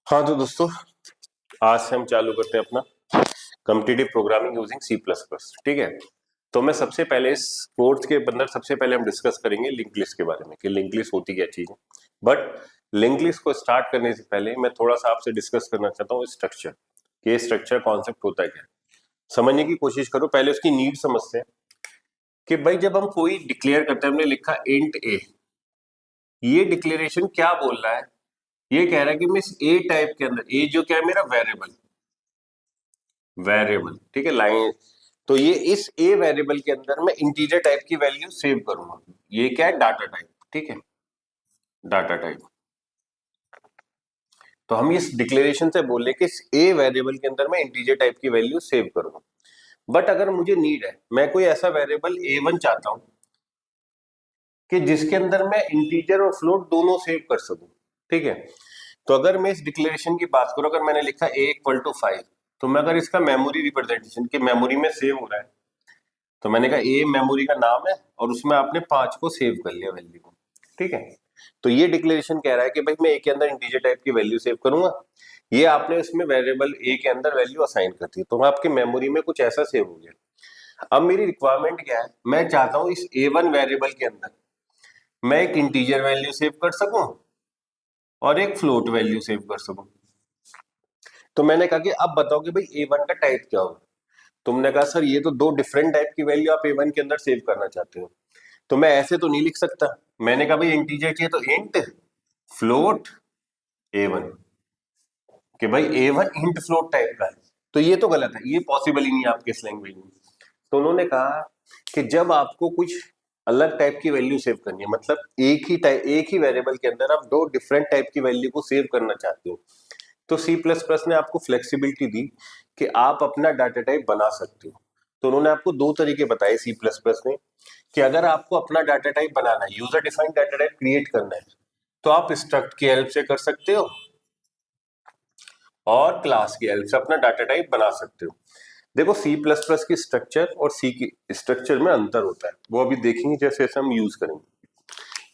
हाँ तो दोस्तों, आज से हम चालू करते हैं अपना competitive programming using C plus plus. ठीक है, तो मैं सबसे पहले इस कोर्स के अंदर सबसे पहले हम डिस्कस करेंगे लिंक लिस्ट के बारे में कि लिंक लिस्ट होती क्या चीज है। बट लिंक लिस्ट को स्टार्ट करने से पहले मैं थोड़ा सा आपसे डिस्कस करना चाहता हूँ स्ट्रक्चर, कि स्ट्रक्चर कॉन्सेप्ट होता है क्या। समझने की कोशिश करो, पहले उसकी नीड समझते हैं कि भाई जब हम कोई डिक्लेयर करते हैं, हमने लिखा इंट ए, ये डिक्लेरेशन क्या बोल रहा है? ये कह रहा है कि मैं इस ए टाइप के अंदर, ए जो क्या है मेरा वेरिएबल, वेरिएबल ठीक है लाइन, तो ये इस ए वेरिएबल के अंदर मैं इंटीजर टाइप की वैल्यू सेव करूंगा। ये क्या है? Data type. ठीक है, डाटा टाइप। तो हम इस डिक्लेरेशन से बोल रहे कि इस ए वेरिएबल के अंदर मैं इंटीजर टाइप की वैल्यू सेव करूंगा। बट अगर मुझे नीड है, मैं कोई ऐसा वेरिएबल ए1 चाहता हूं कि जिसके अंदर मैं इंटीजर और फ्लोट दोनों सेव कर सकूं। ठीक है, तो अगर मैं इस डिक्लेरेशन की बात करूं, अगर मैंने लिखा ए इक्वल टू 5, तो मैं अगर इसका मेमोरी रिप्रेजेंटेशन कि मेमोरी में सेव हो रहा है, तो मैंने कहा ए मेमोरी का नाम है और उसमें आपने 5 को सेव कर लिया वैल्यू को। ठीक है, तो ये डिक्लेरेशन कह रहा है कि भाई मैं ए के अंदर इंटीजर टाइप की वैल्यू सेव करूंगा, ये आपने उसमें वेरिएबल ए के अंदर वैल्यू असाइन कर दी, तो आपके मेमोरी में कुछ ऐसा सेव हो गया। अब मेरी रिक्वायरमेंट क्या है? मैं चाहता हूं इस ए1 वेरिएबल के अंदर मैं एक इंटीजर वैल्यू सेव कर सकूं और एक फ्लोट वैल्यू सेव कर सकूं। तो मैंने कहा कि अब बताओ कि भाई ए1 का टाइप क्या होगा। तुमने कहा सर ये तो दो डिफरेंट टाइप की वैल्यू आप ए1 के अंदर सेव करना चाहते हो, तो मैं ऐसे तो नहीं लिख सकता। मैंने कहा भाई इंटीजर चाहिए तो इंट फ्लोट ए1, कि भाई ए1 इंट फ्लोट टाइप का है, तो ये तो गलत है, ये पॉसिबल ही नहीं है आपके इस लैंग्वेज में। तो उन्होंने कहा कि जब आपको कुछ अलग टाइप की वैल्यू सेव करनी है, मतलब एक ही वेरिएबल के अंदर आप दो डिफरेंट टाइप की वैल्यू को सेव करना चाहते हो, तो सी प्लस प्लस ने आपको फ्लेक्सिबिलिटी दी कि आप अपना डाटा टाइप बना सकते हो। तो उन्होंने आपको दो तरीके बताए सी प्लस प्लस ने, कि अगर आपको अपना डाटा टाइप बनाना है, user defined data type create करना है, तो आप स्ट्रक्ट की हेल्प से कर सकते हो और क्लास की हेल्प से अपना डाटा टाइप बना सकते हो। देखो सी प्लस प्लस की स्ट्रक्चर और सी की स्ट्रक्चर में अंतर होता है, वो अभी देखेंगे जैसे जैसे हम यूज करेंगे।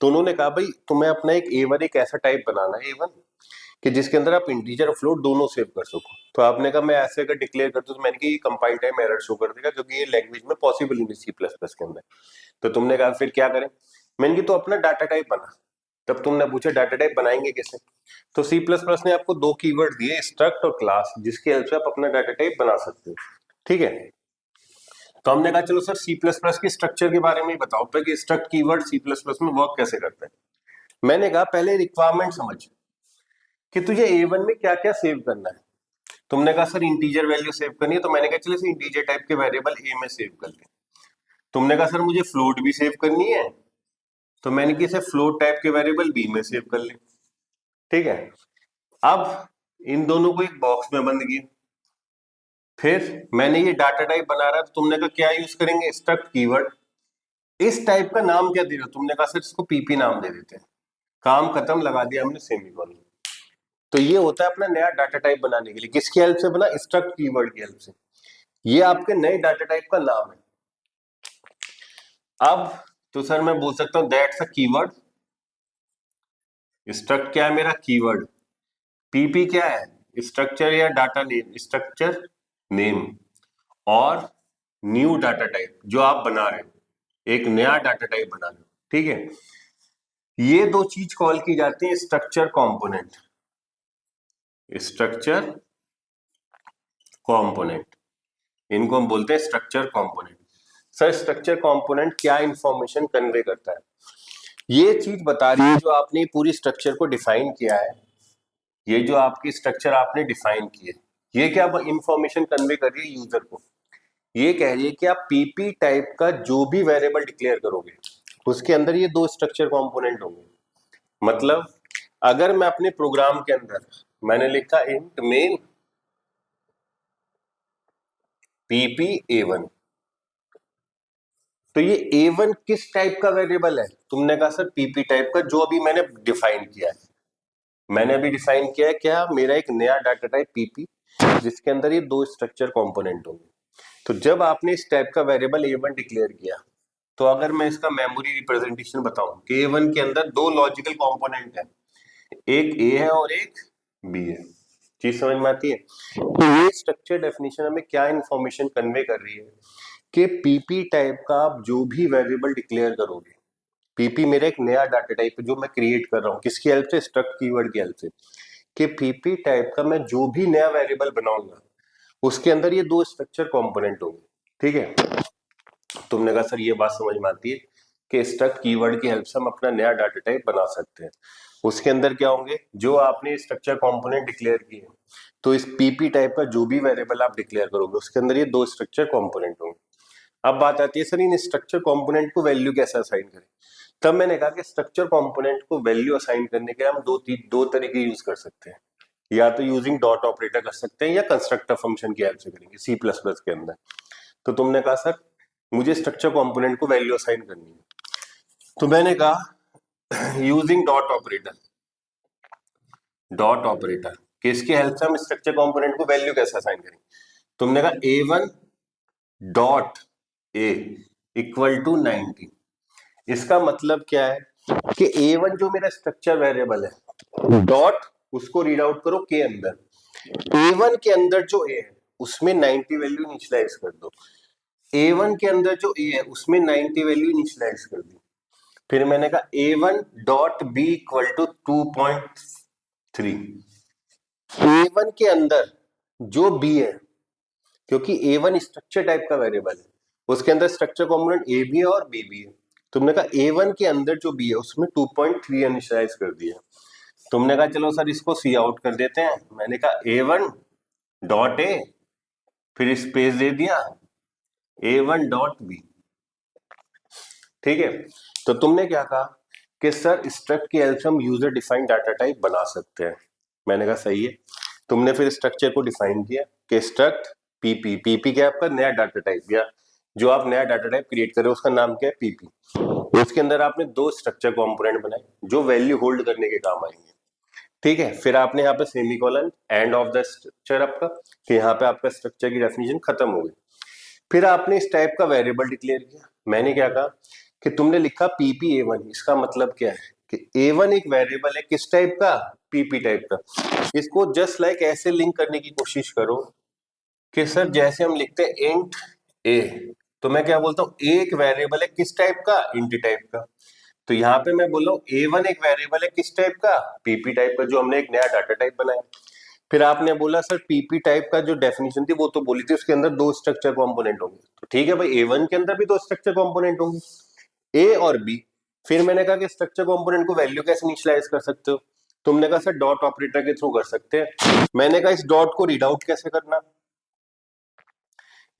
तो उन्होंने कहा भाई तुम्हें अपना एक ए1 एक ऐसा टाइप बनाना है ए1 कि जिसके अंदर आप इंटीजर और फ्लोट दोनों सेव कर सको। तो आपने कहा मैं ऐसे अगर डिक्लेयर करता हूं तो मैंने कहा ये कंपाइल टाइम एरर शो कर देगा, क्योंकि ये लैंग्वेज में पॉसिबल ही नहीं सी प्लस प्लस के अंदर। तो तुमने कहा फिर क्या करें? मैंने कहा तो अपना डाटा टाइप बना। तब तुमने पूछा डाटा टाइप बनाएंगे कैसे? तो सी प्लस प्लस ने आपको दो कीवर्ड दिए, स्ट्रक्ट और क्लास, जिसकी हेल्प से आप अपना डाटा टाइप बना सकते हो। ठीक है, तो हमने कहा चलो सर सी प्लस प्लस की स्ट्रक्चर के बारे में ही बताओ पे कि struct keyword C plus plus में वर्क कैसे करता है। मैंने कहा पहले रिक्वायरमेंट समझ कि तुझे ए1 में क्या क्या सेव करना है। तुमने कहा सर इंटीजर वैल्यू सेव करनी है, तो मैंने कहा चलो इसे इंटीजर टाइप के वेरिएबल ए में सेव कर ले। तुमने कहा सर मुझे फ्लोट भी सेव करनी है, तो मैंने कहा इसे फ्लोट टाइप के वेरिएबल बी में सेव कर ले। ठीक है, अब इन दोनों को एक बॉक्स में बंद किया। फिर मैंने ये डाटा टाइप बना रहा है, तो तुमने कहा क्या यूज करेंगे? Struct keyword. इस टाइप का नाम क्या दे रहे हो? तुमने कहा सर इसको पीपी नाम दे देते हैं। काम खत्म, लगा दिया हमने सेमीकोलन। तो ये होता है अपना नया डाटा टाइप बनाने के लिए, किसकी हेल्प से बना? स्ट्रक्ट कीवर्ड की हेल्प से। ये आपके नए डाटा टाइप का नाम है। अब तो सर मैं बोल सकता हूं दैट्स अ कीवर्ड। स्ट्रक्ट क्या है मेरा? कीवर्ड। पीपी क्या है? स्ट्रक्चर या डाटा नेम, स्ट्रक्चर नेम। और न्यू डाटा टाइप जो आप बना रहे हो, एक नया डाटा टाइप बना रहे हो। ठीक है, ये दो चीज कॉल की जाती है स्ट्रक्चर कंपोनेंट। स्ट्रक्चर कंपोनेंट, इनको हम बोलते हैं structure component. Sir structure component क्या इंफॉर्मेशन कन्वे करता है? ये चीज बता रही है जो आपने पूरी स्ट्रक्चर को डिफाइन किया है, ये जो आपकी स्ट्रक्चर आपने डिफाइन की है, ये क्या इंफॉर्मेशन कन्वे कर रही है यूजर को? ये कह रही है कि आप पीपी टाइप का जो भी वेरिएबल डिक्लेयर करोगे, उसके अंदर ये दो स्ट्रक्चर कंपोनेंट होंगे। मतलब अगर मैं अपने प्रोग्राम के अंदर मैंने लिखा इंट मेन पीपी ए1, तो ये ए1 किस टाइप का वेरिएबल है? तुमने कहा सर पीपी टाइप का, जो अभी मैंने डिफाइन किया है। मैंने अभी डिफाइन किया है क्या? मेरा एक नया डाटा टाइप पीपी, जिसके अंदर ये दो स्ट्रक्चर कंपोनेंट होंगे। तो जब आपने इस टाइप का वेरिएबल ए1 डिक्लेयर किया, तो अगर मैं इसका मेमोरी रिप्रेजेंटेशन बताऊं कि ए1 के अंदर दो लॉजिकल कंपोनेंट है, एक ए है और एक बी है। चीज समझ में आती है? तो ये स्ट्रक्चर डेफिनेशन हमें क्या इंफॉर्मेशन कन्वे कर रही है कि पीपी टाइप का आप जो भी वेरिएबल डिक्लेयर करोगे, पीपी मेरा एक नया डाटा टाइप है जो मैं क्रिएट कर रहा हूँ, किसकी हेल्प से? स्ट्रक्ट कीवर्ड की हेल्प से। कि पीपी टाइप का मैं जो भी नया वेरिएबल बनाऊंगा उसके अंदर ये दो स्ट्रक्चर कंपोनेंट होंगे, ठीक है? तुमने कहा सर ये बात समझ में आती है कि स्ट्रक्ट कीवर्ड की हेल्प से हम अपना नया डाटा टाइप बना सकते हैं। उसके अंदर क्या होंगे? जो आपने स्ट्रक्चर कंपोनेंट डिक्लेयर किए, तो इस पीपी टाइप का जो भी वेरिएबल आप डिक्लेयर करोगे उसके अंदर ये दो स्ट्रक्चर कंपोनेंट होंगे। अब बात आती है सर इन स्ट्रक्चर कंपोनेंट को वैल्यू कैसे असाइन करें? तब मैंने कहा कि स्ट्रक्चर कंपोनेंट को वैल्यू असाइन करने के हम दो तरीके यूज कर सकते हैं। या तो यूजिंग डॉट ऑपरेटर कर सकते हैं या कंस्ट्रक्टर फंक्शन की हेल्प से करेंगे सी प्लस प्लस के अंदर। तो तुमने कहा सर मुझे स्ट्रक्चर कंपोनेंट को वैल्यू असाइन करनी है, तो मैंने कहा using dot operator. Dot operator किसकी हेल्प से हम स्ट्रक्चर कंपोनेंट को वैल्यू कैसे असाइन करेंगे? तुमने कहा a1 dot A equal to 90। इसका मतलब क्या है कि a1 जो मेरा स्ट्रक्चर वेरिएबल है, डॉट उसको रीड आउट करो के अंदर, a1 के अंदर जो a है उसमें 90 वैल्यू इनिशियलाइज कर दो। a1 के अंदर जो a है उसमें 90 वैल्यू इनिशियलाइज कर दी। फिर मैंने कहा a1 dot B equal to 2.3। a1 के अंदर जो b है, क्योंकि a1 स्ट्रक्चर टाइप का वेरिएबल है, उसके अंदर स्ट्रक्चर कंपोनेंट a भी है और b भी है। तुमने कहा a1 के अंदर जो b है उसमें 2.3 इनिशियलाइज कर दिया। तुमने कहा चलो सर इसको सी आउट कर देते हैं। मैंने कहा a1 डॉट ए फिर स्पेस दे दिया a1 डॉट बी, ठीक है? तो तुमने क्या कहा कि सर स्ट्रक्ट की हेल्प से हम यूजर डिफाइंड डाटा टाइप बना सकते हैं। मैंने कहा सही है। तुमने फिर स्ट्रक्चर को डिफाइन किया कि स्ट्रक्ट पीपी, पीपी क्या आपका नया डाटा टाइप, या जो आप नया डाटा टाइप क्रिएट कर रहे हो उसका नाम क्या है? पीपी। उसके अंदर आपने दो स्ट्रक्चर कंपोनेंट बनाए जो वैल्यू होल्ड करने के काम आएंगे, ठीक है? फिर आपने यहाँ पे semicolon end of the structure आपका, कि यहाँ पे आपका स्ट्रक्चर की डेफिनेशन खत्म हो गई। फिर आपने इस टाइप का वेरिएबल डिक्लेयर किया। मैंने क्या कहा कि तुमने लिखा पीपी ए1। इसका मतलब क्या है कि ए1 एक वेरिएबल है किस टाइप का? पीपी टाइप का। इसको जस्ट लाइक ऐसे लिंक करने की कोशिश करो कि सर जैसे हम लिखते हैं इंट ए, तो मैं क्या बोलता हूँ एक वेरिएबल है किस टाइप का? इंट टाइप का। तो यहाँ पे मैं बोल रहा हूँ ए1 एक वेरिएबल है किस टाइप का? पीपी टाइप का, जो हमने एक नया डाटा टाइप बनाया। फिर आपने बोला सर पीपी टाइप का जो डेफिनेशन थी वो तो बोली थी उसके अंदर दो स्ट्रक्चर कंपोनेंट होंगे। तो ठीक है भाई, ए1 के अंदर भी दो स्ट्रक्चर कंपोनेंट होंगे, ए और बी। फिर मैंने कहा कि स्ट्रक्चर कंपोनेंट को वैल्यू कैसे इनिशियलाइज कर सकते हो? तुमने कहा सर डॉट ऑपरेटर के थ्रू कर सकते हैं। मैंने कहा इस डॉट को रीड आउट कैसे करना?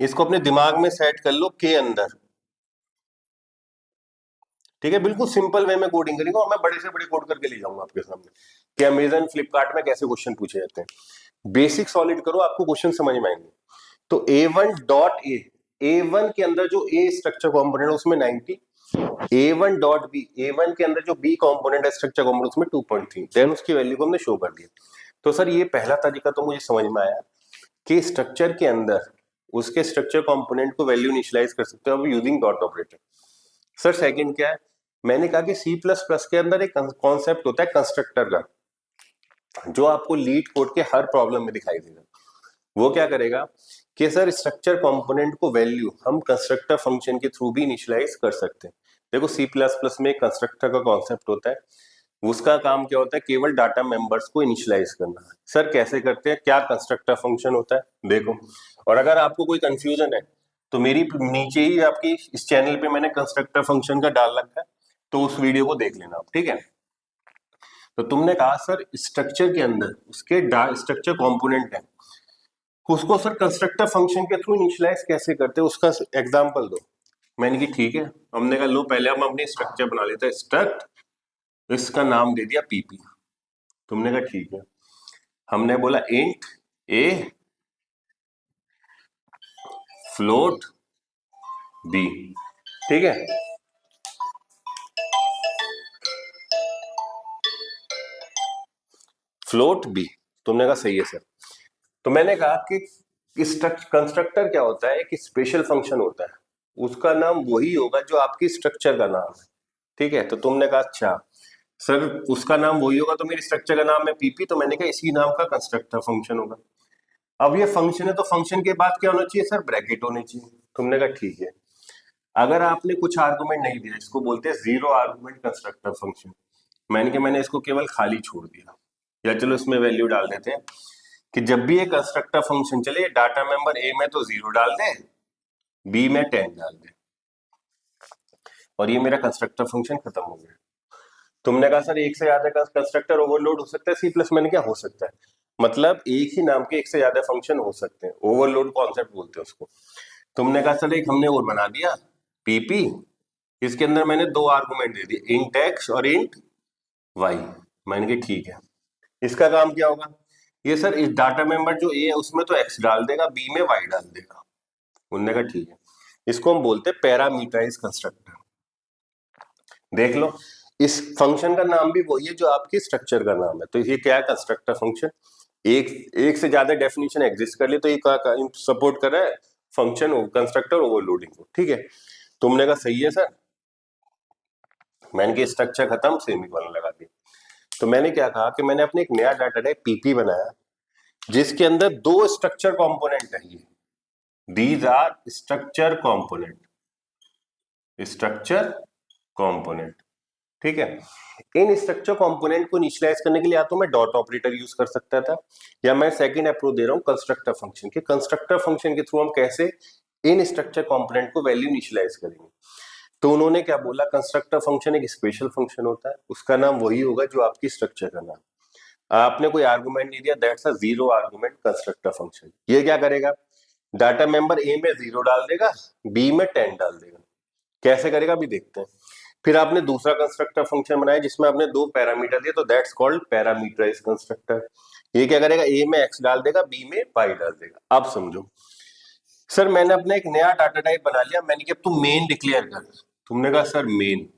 इसको अपने दिमाग में सेट कर लो के अंदर, ठीक है? बिल्कुल सिंपल वे में कोडिंग करेंगे और मैं बड़े से बड़े कोड करके ले जाऊंगा आपके सामने कि अमेजन फ्लिपकार्ट में कैसे क्वेश्चन पूछे जाते हैं। बेसिक सॉलिड करो, आपको क्वेश्चन समझ में आएंगे। तो a1 डॉट ए, a1 के अंदर जो a स्ट्रक्चर कंपोनेंट है उसमें 90, a1 डॉट बी, a1 के अंदर जो b कंपोनेंट है स्ट्रक्चर कंपोनेंट उसमें 2.3, देन उसकी वैल्यू को हमने शो कर दिया। तो सर ये पहला तरीका तो मुझे समझ में आया कि स्ट्रक्चर के अंदर उसके स्ट्रक्चर कंपोनेंट को वैल्यू इनिशियलाइज कर सकते हो using dot operator. Sir second क्या है? मैंने कहा कि सी प्लस प्लस के अंदर एक कॉन्सेप्ट होता है कंस्ट्रक्टर का, जो आपको लीड कोड के हर प्रॉब्लम में दिखाई देगा। वो क्या करेगा कि सर स्ट्रक्चर कंपोनेंट को वैल्यू हम कंस्ट्रक्टर फंक्शन के थ्रू भी इनिशियलाइज कर सकते हैं। देखो सी प्लस प्लस में कंस्ट्रक्टर का कॉन्सेप्ट होता है, उसका काम क्या होता है? केवल डाटा मेंबर्स को इनिशियलाइज करना है। सर कैसे करते हैं? क्या कंस्ट्रक्टर फंक्शन होता है देखो। और अगर आपको कोई कंफ्यूजन है तो मेरी नीचे ही आपकी इस चैनल पे मैंने कंस्ट्रक्टर फंक्शन का डाल रखा है, तो उस वीडियो को देख लेना आप, ठीक है? तो तुमने कहा सर स्ट्रक्चर के अंदर उसके स्ट्रक्चर कंपोनेंट है, उसको सर कंस्ट्रक्टर फंक्शन के थ्रू इनिशियलाइज कैसे करते हैं, उसका एग्जांपल दो। मैंने की ठीक है। हमने कहा लो पहले हम अपनी स्ट्रक्चर बना लेते हैं, स्ट्रक्ट, इसका नाम दे दिया पीपी। तुमने कहा ठीक है। हमने बोला इंट ए फ्लोट बी, ठीक है? फ्लोट बी, तुमने कहा सही है सर। तो मैंने कहा कि कंस्ट्रक्टर क्या होता है? एक स्पेशल फंक्शन होता है, उसका नाम वही होगा जो आपकी स्ट्रक्चर का नाम है, ठीक है? तो तुमने कहा अच्छा सर उसका नाम वही होगा, तो मेरी स्ट्रक्चर का नाम है पीपी, तो मैंने कहा इसी नाम का कंस्ट्रक्टर फंक्शन होगा। अब ये फंक्शन है तो फंक्शन के बाद क्या होना चाहिए सर, ब्रैकेट होनी चाहिए। तुमने कहा ठीक है। अगर आपने कुछ आर्गुमेंट नहीं दिया, इसको बोलते हैं जीरो आर्गुमेंट कंस्ट्रक्टर फंक्शन। मैंने इसको केवल खाली छोड़ दिया, या चलो इसमें वैल्यू डाल देते हैं कि जब भी ये कंस्ट्रक्टर फंक्शन चले, डाटा मेंबर ए में तो 0 डाल दे, बी में 10 डाल दे, और ये मेरा कंस्ट्रक्टर फंक्शन खत्म हो गया। तुमने कहा सर एक से ज्यादा कंस्ट्रक्टर ओवरलोड हो सकता है सी प्लस, मैंने क्या हो सकता है, मतलब एक ही नाम के एक से ज्यादा फंक्शन हो सकते हैं, ओवरलोड कॉन्सेप्ट बोलते हैं उसको। तुमने कहा सर एक हमने और बना दिया पीपी, इसके अंदर मैंने दो आर्गुमेंट दे दिए, इंट एक्स और इंट वाई। मैंने कहा ठीक है, इसका काम क्या होगा, ये सर इस डाटा मेंबर जो ए है उसमें तो एक्स डाल देगा, बी में वाई डाल देगा। उन्होंने कहा ठीक है, इसको हम बोलते हैं पैरामीटराइज कंस्ट्रक्टर। देख लो, इस फंक्शन का नाम भी वही है जो आपके स्ट्रक्चर का नाम है। तो ये क्या है, कंस्ट्रक्टर फंक्शन। एक से ज्यादा डेफिनेशन एग्जिस्ट कर ले तो ये सपोर्ट कर रहा है फंक्शन कंस्ट्रक्टर ओवरलोडिंग को। ठीक है, तुमने कहा सही है सर, मैंने कि स्ट्रक्चर खत्म, सेमीकोलन लगा दिया। तो मैंने क्या कहा कि मैंने अपने एक नया डाटा टाइप पीपी बनाया जिसके अंदर दो स्ट्रक्चर कंपोनेंट है। ये दीज आर स्ट्रक्चर कंपोनेंट। ठीक है, इन स्ट्रक्चर कंपोनेंट को इनिशियलाइज करने के लिए या तो मैं डॉट ऑपरेटर यूज कर सकता था, या मैं सेकंड अप्रोच दे रहा हूं कंस्ट्रक्टर फंक्शन के। कंस्ट्रक्टर फंक्शन के थ्रू हम कैसे इन स्ट्रक्चर कंपोनेंट को वैल्यू इनिशियलाइज करेंगे। तो उन्होंने क्या बोला, कंस्ट्रक्टर फंक्शन एक स्पेशल फंक्शन होता है, उसका नाम वही होगा जो आपकी स्ट्रक्चर का नाम। आपने कोई आर्गुमेंट नहीं दिया, that's a zero argument constructor function. ये क्या करेगा, डाटा मेंबर ए में 0 डाल देगा, बी में 10 डाल देगा। कैसे करेगा अभी देखते हैं। फिर आपने दूसरा कंस्ट्रक्टर फंक्शन बनाया जिसमें आपने दो पैरामीटर दिए, तो दैट्स कॉल्ड पैरामीटराइज कंस्ट्रक्टर। ये क्या करेगा, ए में एक्स डाल देगा, बी में वाई डाल देगा। अब समझो सर, मैंने अपना एक नया डाटा टाइप बना लिया, मैंने कहा तू मेन डिक्लेयर कर। तुमने कहा सर मेन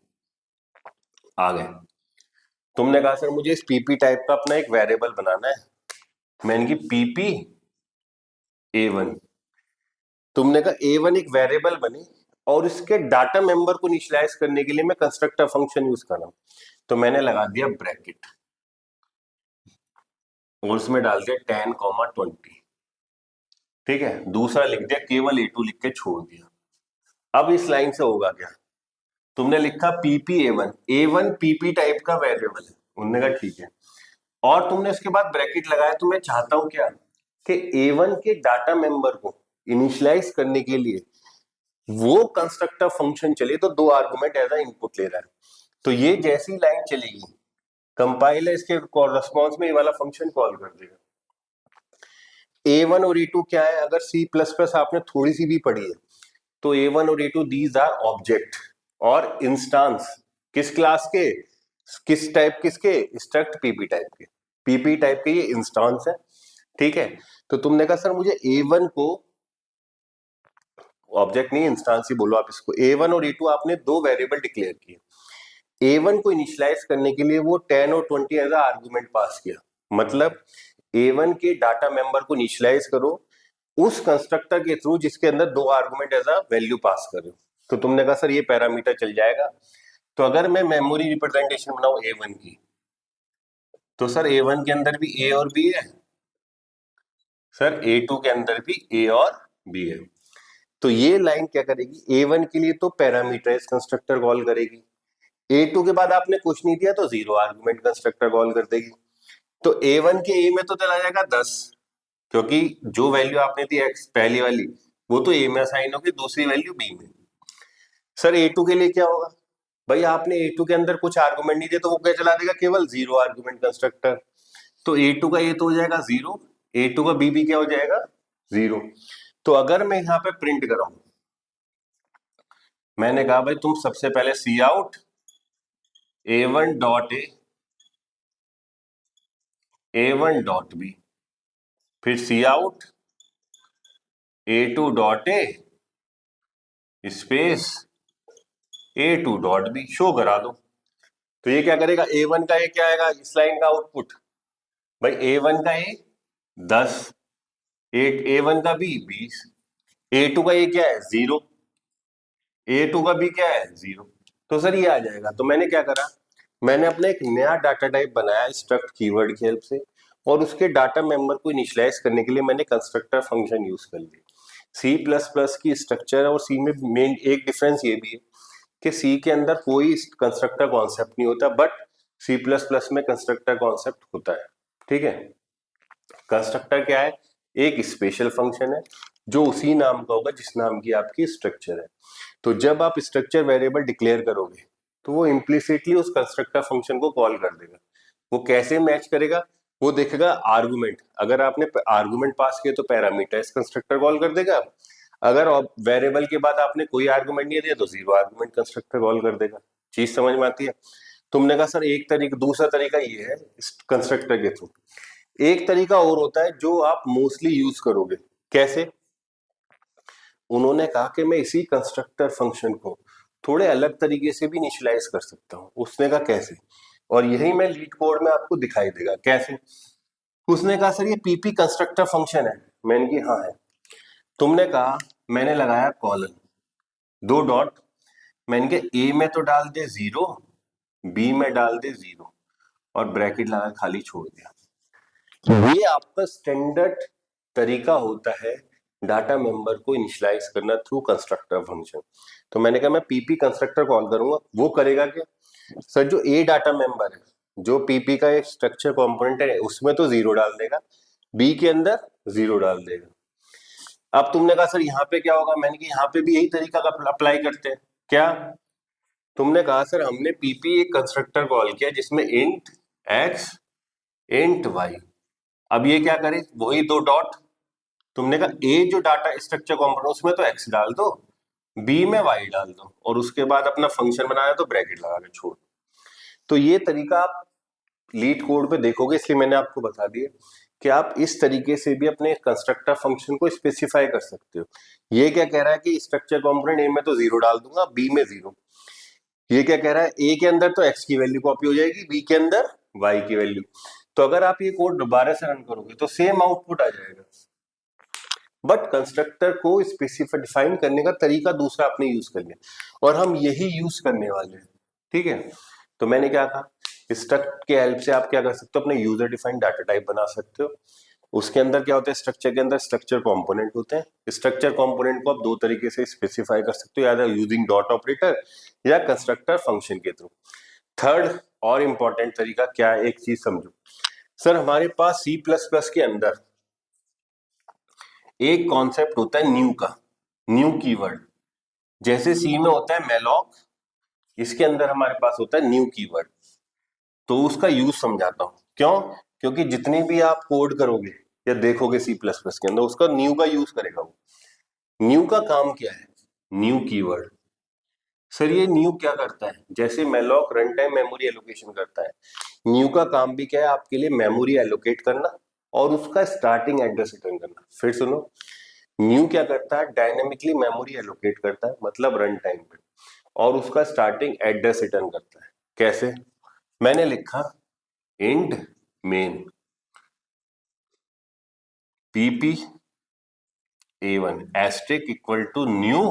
आ गए। तुमने कहा सर मुझे इस पीपी टाइप का अपना एक वेरिएबल बनाना है, मैंने की पीपी A1। तुमने कहा A1 एक वेरिएबल बने और इसके डाटा मेंबर को इनिशियलाइज करने के लिए मैं कंस्ट्रक्टर फंक्शन यूज कर रहा हूं, तो मैंने लगा दिया ब्रैकेट और उसमें डाल दिया 10, 20। ठीक है, दूसरा लिख दिया, केवल A2 लिख के छोड़ दिया। अब इस लाइन से होगा क्या, तुमने लिखा PP A1, A1 PP type का वेरिएबल है। उन्होंने कहा ठीक है, और तुमने इसके बाद ब्रैकेट लगाया। तो मैं चाहता हूं क्या कि A1 के डाटा मेंबर को इनिशियलाइज करने के लिए वो कंस्ट्रक्टर फंक्शन चले, तो दो आर्गुमेंट एज अ इनपुट ले रहा है। तो ये जैसी लाइन चलेगी, कंपाइलर इसके रिस्पॉन्स में ये वाला फंक्शन कॉल कर देगा। A1 और A2 क्या है, अगर C++ आपने थोड़ी सी भी पढ़ी है तो A1 और A2 दीज आर ऑब्जेक्ट और इंस्टांस किस क्लास के, किस टाइप, किसके, स्ट्रक्ट पीपी टाइप के। पीपी टाइप के ये इंस्टांस है। ठीक है, तो तुमने कहा सर मुझे A1 को, ऑब्जेक्ट नहीं इंस्टांस ही बोलो आप इसको, A1 और A2 आपने दो वेरिएबल डिक्लेयर किए। A1 को इनिशियलाइज करने के लिए वो 10 और 20 एज आर्गुमेंट पास किया। मतलब A1 के डाटा मेंबर को इनिशियलाइज करो उस कंस्ट्रक्टर के थ्रू जिसके अंदर दो argument as a value pass करो। तो तुमने कहा सर ये पैरामीटर चल जाएगा। तो अगर मैं मेमोरी रिप्रेजेंटेशन बनाऊं A1 की, तो सर A1 के अंदर भी A और B है, सर A2 के अंदर भी A और B है। तो ये लाइन क्या करेगी, A1 के लिए तो पैरामीटराइज कंस्ट्रक्टर कॉल करेगी, A2 के बाद आपने कुछ नहीं दिया तो जीरो आर्गुमेंट कंस्ट्रक्टर कॉल कर देगी। तो A1 के A में तो चला जाएगा 10, क्योंकि जो वैल्यू आपने दी एक्स पहली वाली वो तो A में असाइन होगी, दूसरी वैल्यू B में। सर A2 के लिए क्या होगा, भाई आपने A2 के अंदर कुछ आर्गुमेंट नहीं दिया तो वो क्या चला देगा, केवल जीरो आर्गुमेंट कंस्ट्रक्टर। तो A2 का ये तो हो जाएगा जीरो, A2 का B भी क्या हो जाएगा, जीरो। तो अगर मैं यहाँ पे प्रिंट कराऊं, मैंने कहा भाई तुम सबसे पहले cout A1 dot A1 dot B, फिर cout A2 dot space A2 dot B show करा दो। तो ये क्या करेगा, A1 का ये क्या आएगा, इस लाइन का आउटपुट, भाई A1 का ये 10, A1 का B 20, A2 का ये क्या है 0, A2 का B क्या है 0। तो सर ये आ जाएगा। तो मैंने क्या करा, मैंने अपना एक नया डाटा टाइप बनाया स्ट्रक्ट कीवर्ड की हेल्प से, और उसके डाटा मेंबर को इनिशियलाइज करने के लिए मैंने कंस्ट्रक्टर फंक्शन यूज कर लिया। सी प्लस प्लस की स्ट्रक्चर और सी में मेन एक डिफरेंस ये भी है कि सी के अंदर कोई कंस्ट्रक्टर कॉन्सेप्ट नहीं होता, बट सी प्लस प्लस में कंस्ट्रक्टर कॉन्सेप्ट होता है। ठीक है, कंस्ट्रक्टर क्या है? एक स्पेशल फंक्शन है जो उसी नाम का होगा जिस नाम की आपकी स्ट्रक्चर है। तो जब आप स्ट्रक्चर वेरिएबल डिक्लेयर करोगे तो वो इम्प्लिसिटली उस कंस्ट्रक्टर फंक्शन को कॉल कर देगा। वो कैसे मैच करेगा? वो देखेगा आर्गुमेंट, अगर आपने आर्गुमेंट पास किया तो पैरामीटर्स कंस्ट्रक्टर कॉल कर देगा, अगर वेरिएबल के बाद आपने कोई आर्गुमेंट नहीं दिया तो जीरो आर्गुमेंट कंस्ट्रक्टर कॉल कर देगा। चीज समझ में आती है? तुमने कहा सर एक तरीका, दूसरा तरीका ये है कंस्ट्रक्टर के थ्रू। एक तरीका और होता है जो आप मोस्टली यूज करोगे। कैसे? उन्होंने कहा कि मैं इसी कंस्ट्रक्टर फंक्शन को थोड़े अलग तरीके से भी इनिशियलाइज कर सकता हूं। उसने कहा कैसे? और यही मैं लीड कोड में आपको दिखाई देगा कैसे। उसने कहा सर ये पीपी कंस्ट्रक्टर फंक्शन है। मैंने की हाँ है। तुमने कहा, मैंने लगाया कॉलन, दो डॉट, मैंने कहा ए में तो डाल दे जीरो, बी में डाल दे जीरो, और ब्रैकेट लगा खाली छोड़ दिया। ये आपका स्टैंडर्ड तरीका होता है डाटा मेंबर को इनिशियलाइज करना थ्रू कंस्ट्रक्टर फंक्शन। तो मैंने कहा मैं पीपी कंस्ट्रक्टर कॉल करूंगा, वो करेगा क्या? सर जो ए डाटा मेंबर है, जो पीपी का एक स्ट्रक्चर कंपोनेंट है, उसमें तो जीरो डाल देगा, बी के अंदर जीरो डाल देगा। अब तुमने कहा सर यहाँ पे क्या होगा? मैंने कहा यहाँ पे भी यही तरीका का अप्लाई करते हैं। क्या? तुमने कहा सर हमने पीपी एक कंस्ट्रक्टर कॉल किया जिसमें इंट एक्स इंट वाई, अब ये क्या करे? वही दो डॉट, तुमने कहा ए जो डाटा स्ट्रक्चर कंपोनेंट उसमें तो एक्स डाल दो, बी में वाई डाल दो, और उसके बाद अपना फंक्शन बनाया तो ब्रैकेट लगा के छोड़। तो ये तरीका आप लीड कोड पे देखोगे, इसलिए मैंने आपको बता दिया कि आप इस तरीके से भी अपने कंस्ट्रक्टर फंक्शन को स्पेसिफाई कर सकते हो। ये क्या कह रहा है कि स्ट्रक्चर कंपोनेंट ए में तो जीरो डाल दूंगा, बी में जीरो। ये क्या कह रहा है? ए के अंदर तो एक्स की वैल्यू कॉपी हो जाएगी, बी के अंदर वाई की वैल्यू। तो अगर आप ये कोड दोबारा से रन करोगे तो सेम आउटपुट आ जाएगा, बट कंस्ट्रक्टर को स्पेसिफाई डिफाइन करने का तरीका दूसरा आपने यूज कर लिया, और हम यही यूज करने वाले हैं। ठीक है, तो मैंने क्या कहा, स्ट्रक्ट के हेल्प से आप क्या कर सकते हो, अपने यूजर डिफाइंड डाटा टाइप बना सकते हो। उसके अंदर क्या होता है? स्ट्रक्चर के अंदर स्ट्रक्चर कंपोनेंट होते हैं। स्ट्रक्चर कंपोनेंट को आप दो तरीके से स्पेसिफाई कर सकते हो, या यूजिंग डॉट ऑपरेटर या कंस्ट्रक्टर फंक्शन के थ्रू। थर्ड और इंपॉर्टेंट तरीका क्या है, एक चीज समझो। सर हमारे पास सी प्लस प्लस के अंदर एक कॉन्सेप्ट होता है न्यू का, न्यू कीवर्ड। जैसे सी में होता है मेलॉक, इसके अंदर हमारे पास होता है न्यू कीवर्ड। तो उसका यूज समझाता हूं। क्यों? क्योंकि जितने भी आप कोड करोगे या देखोगे सी प्लस प्लस के अंदर, उसका न्यू का यूज करेगा वो। न्यू का काम क्या है? New keyword. सर ये न्यू क्या करता है? जैसे malloc run time memory allocation करता है, न्यू का काम भी क्या है आपके लिए? मेमोरी एलोकेट करना और उसका स्टार्टिंग एड्रेस रिटर्न करना। फिर सुनो, न्यू क्या करता है? डायनेमिकली मेमोरी एलोकेट करता है, मतलब रन टाइम पे, और उसका स्टार्टिंग एड्रेस रिटर्न करता है। कैसे? मैंने लिखा int main PP A1 asterisk equal to new,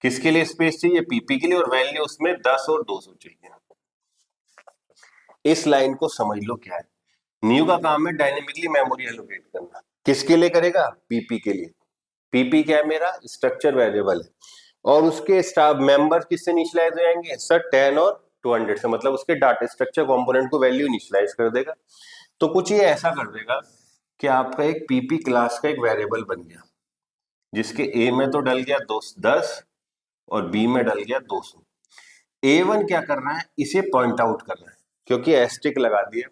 किसके लिए स्पेस चाहिए? पीपी के लिए, और वैल्यू उसमें 10 और 200 चाहिए। इस लाइन को समझ लो क्या है। न्यू का काम है डायनेमिकली मेमोरी एलोकेट करना। किसके लिए करेगा? पीपी के लिए। पीपी क्या है? मेरा स्ट्रक्चर वेरिएबल है, और उसके स्टाफ मेंबर किससे इनिशियलाइज हो जाएंगे? सर 10 और 200 से, मतलब उसके डाटा स्ट्रक्चर कंपोनेंट को वैल्यू इनिशियलाइज कर देगा। तो कुछ ये ऐसा कर देगा कि आपका एक पीपी क्लास का एक वेरिएबल बन गया, जिसके ए में तो डल गया 10 और बी में डल गया 200। A1 क्या कर रहा है? इसे पॉइंट आउट कर रहा है, क्योंकि एस्टिक लगा दिया।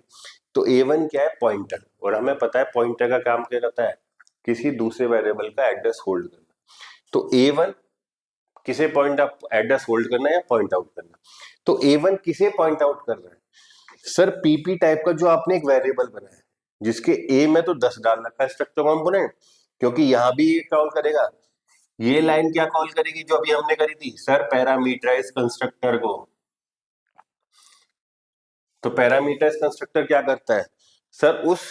तो A1 क्या है? पॉइंटर, और हमें पता है पॉइंटर का काम क्या करता है? किसी दूसरे वेरिएबल का एड्रेस होल्ड करना। तो A1 किसे पॉइंट अप एड्रेस होल्ड करना है या पॉइंट आउट करना? तो A1 किसे पॉइंट आउट कर रहा है? सर पीपी टाइप का जो आपने एक वेरिएबल बनाया है, जिसके ए में तो 10 डाल रखा है स्ट्रक्चर कंपोनेंट, क्योंकि यहां भी ये कॉल करेगा। ये लाइन क्या कॉल करेगी जो अभी हमने करी थी? सर पैरामीटराइज कंस्ट्रक्टर को। तो पैरामीटराइज कंस्ट्रक्टर क्या करता है? सर उस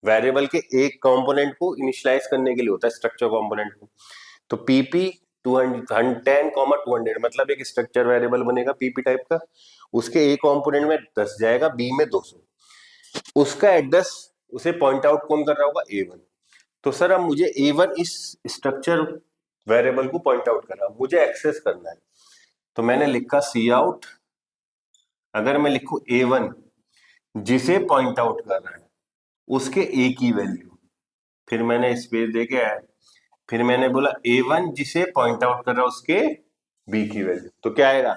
वेरिएबल के एक कंपोनेंट को इनिशियलाइज करने के लिए होता है, स्ट्रक्चर कंपोनेंट को। तो पीपी 10,200 मतलब एक स्ट्रक्चर वेरिएबल बनेगा पीपी टाइप का, उसके ए कंपोनेंट में 10 जाएगा, बी में 200, उसका एड्रेस उसे पॉइंट आउट कौन कर रहा होगा, A1। तो सर अब मुझे A1 इस स्ट्रक्चर वेरिएबल को पॉइंट आउट कर रहा है, मुझे एक्सेस करना है, तो मैंने लिखा सी आउट, अगर मैं लिखूं A1 जिसे पॉइंट आउट कर रहा है उसके ए की वैल्यू, फिर मैंने स्पेस दे के आया, फिर मैंने बोला A1 जिसे पॉइंट आउट कर रहा है उसके बी की वैल्यू, तो क्या आएगा,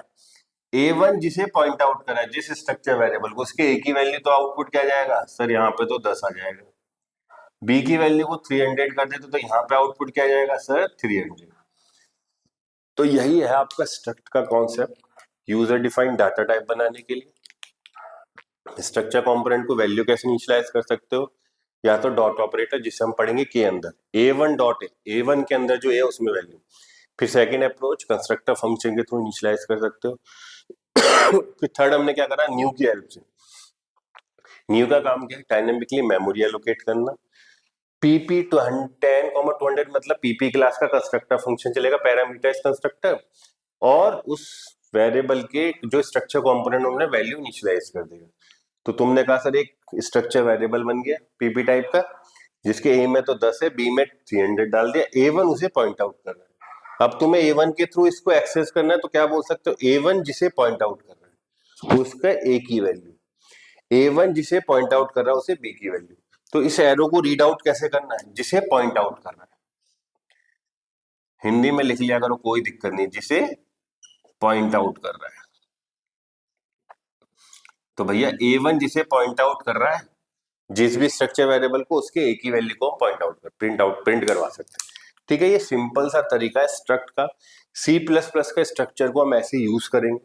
A1 जिसे पॉइंट आउट करा है जिस स्ट्रक्चर वेरिएबल को, उसके ए की वैल्यू, तो आउटपुट क्या जाएगा सर, यहाँ पे तो 10 आ जाएगा। बी की वैल्यू को 300 कर देते तो यहाँ पे आउटपुट क्या जाएगा सर, 300। तो यही है आपका स्ट्रक्ट का concept, user defined data type बनाने के लिए। स्ट्रक्चर कंपोनेंट को वैल्यू कैसे इनिशियलाइज कर सकते हो, या तो डॉट ऑपरेटर जिसे हम पढ़ेंगे के अंदर, A1 डॉट A1 के अंदर जो है उसमें वैल्यू, फिर सेकंड अप्रोच कंस्ट्रक्टर फंक्शन के थ्रू इनिशियलाइज कर सकते हो। फिर थर्ड हमने क्या करा, न्यू की हेल्प से। न्यू का काम क्या है, डायनेमिकली मेमोरी एलोकेट करना। पीपी 10,200 मतलब पीपी क्लास का कंस्ट्रक्टर फंक्शन चलेगा, पैरामीटराइज्ड कंस्ट्रक्टर, और उस वेरिएबल के जो स्ट्रक्चर कंपोनेंट उन्होंने वैल्यू इनिशियलाइज कर देगा। तो तुमने कहा सर एक स्ट्रक्चर वेरिएबल बन गया पीपी टाइप का, जिसके ए में तो 10 है, बी में 300 डाल दिया, A1 उसे पॉइंट आउट कर रहा है। अब तुम्हें A1 के थ्रू इसको एक्सेस करना है, तो क्या बोल सकते हो, A1 जिसे पॉइंट आउट कर रहा है उसका ए की वैल्यू, A1 जिसे पॉइंट आउट कर रहा है उसे बी की वैल्यू। तो इस एरो को रीड आउट कैसे करना है, जिसे पॉइंट आउट करना है, हिंदी में लिख लिया करो, कोई दिक्कत नहीं, जिसे पॉइंट आउट कर रहा है। तो भैया A1 जिसे पॉइंट आउट कर रहा है, जिस भी स्ट्रक्चर वेरिएबल को, उसके ए की वैल्यू को पॉइंट आउट कर, प्रिंट करवा सकते हैं। ठीक है, ये सिंपल सा तरीका है स्ट्रक्ट का। सी प्लस प्लस का स्ट्रक्चर को हम ऐसे यूज करेंगे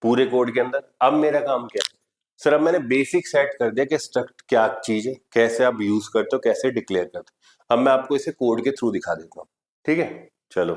पूरे कोड के अंदर। अब मेरा काम क्या है सर, अब मैंने बेसिक सेट कर दिया कि स्ट्रक्ट क्या चीज है, कैसे आप यूज करते हो, कैसे डिक्लेयर करते हो। अब मैं आपको इसे कोड के थ्रू दिखा देता हूँ, ठीक है, चलो।